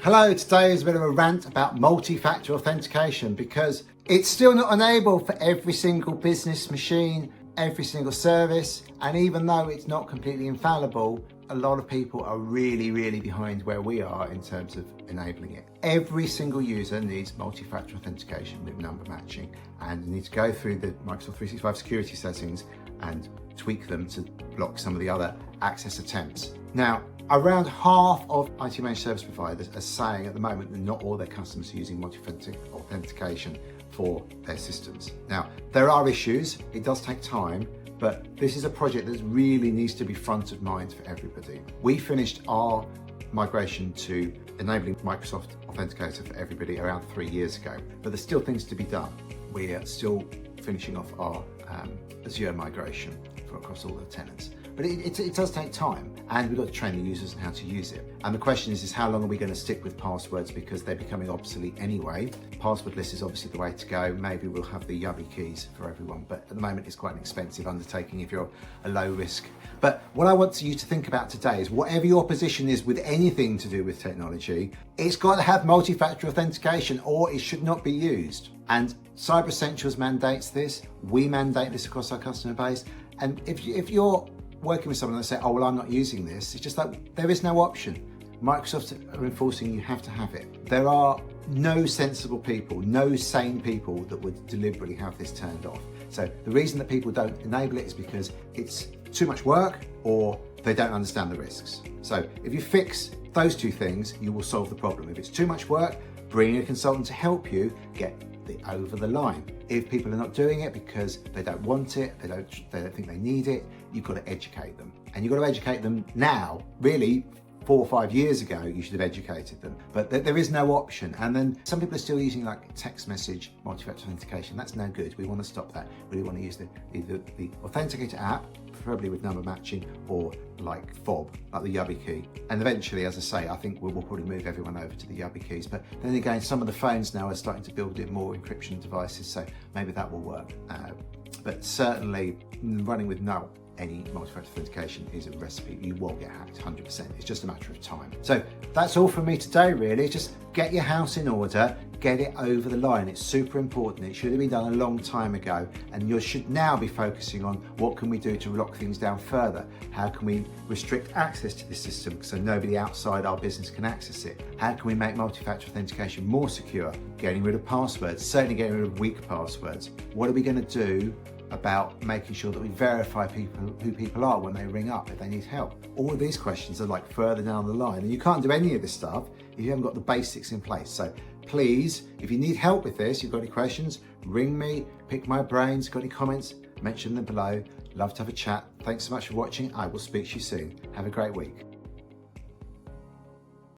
Hello, today is a bit of a rant about multi-factor authentication because it's still not enabled for every single business machine, every single service, and even though it's not completely infallible, a lot of people are really behind where we are in terms of enabling it. Every single user needs multi-factor authentication with number matching, and you need to go through the Microsoft 365 security settings and tweak them to block some of the other access attempts. Now, around half of IT managed service providers are saying at the moment that not all their customers are using multi-factor authentication for their systems. Now, there are issues, it does take time, but this is a project that really needs to be front of mind for everybody. We finished our migration to enabling Microsoft Authenticator for everybody around 3 years ago, but there's still things to be done. We're still finishing off our Azure migration for across all the tenants. But it does take time, and we've got to train the users on how to use it. And the question is how long are we going to stick with passwords, because they're becoming obsolete anyway. Passwordless is obviously the way to go. Maybe we'll have the Yubby keys for everyone, but at the moment it's quite an expensive undertaking if you're a low risk. But what I want you to think about today is whatever your position is with anything to do with technology, it's got to have multi-factor authentication or it should not be used. And Cyber Essentials mandates this, we mandate this across our customer base. And if you're working with someone and they say, oh, well, I'm not using this, it's just like, there is no option. Microsoft are enforcing you have to have it. There are no sensible people, no sane people that would deliberately have this turned off. So the reason that people don't enable it is because it's too much work or they don't understand the risks. So if you fix those two things, you will solve the problem. If it's too much work, bring a consultant to help you get over the line. If people are not doing it because they don't want it, they don't think they need it, you've got to educate them. And you've got to educate them now. Really, 4 or 5 years ago, you should have educated them. But there is no option. And then some people are still using like text message multi-factor authentication. That's no good. We want to stop that. We really want to use either the Authenticator app, preferably with number matching, or like fob, like the Yubby key. And eventually, as I say, I think we'll probably move everyone over to the Yubby keys. But then again, some of the phones now are starting to build in more encryption devices, so maybe that will work. But certainly running with any multi-factor authentication is a recipe. You will get hacked 100%. It's just a matter of time. So that's all from me today, really. Just get your house in order, get it over the line. It's super important. It should have been done a long time ago, and you should now be focusing on what can we do to lock things down further? How can we restrict access to this system so nobody outside our business can access it? How can we make multi-factor authentication more secure? Getting rid of passwords, certainly getting rid of weak passwords. What are we going to do about making sure that we verify who people are when they ring up if they need help? All of these questions are like further down the line, and you can't do any of this stuff if you haven't got the basics in place. So please, if you need help with this, you've got any questions, ring me, pick my brains, got any comments, mention them below. Love to have a chat. Thanks so much for watching. I will speak to you soon. Have a great week.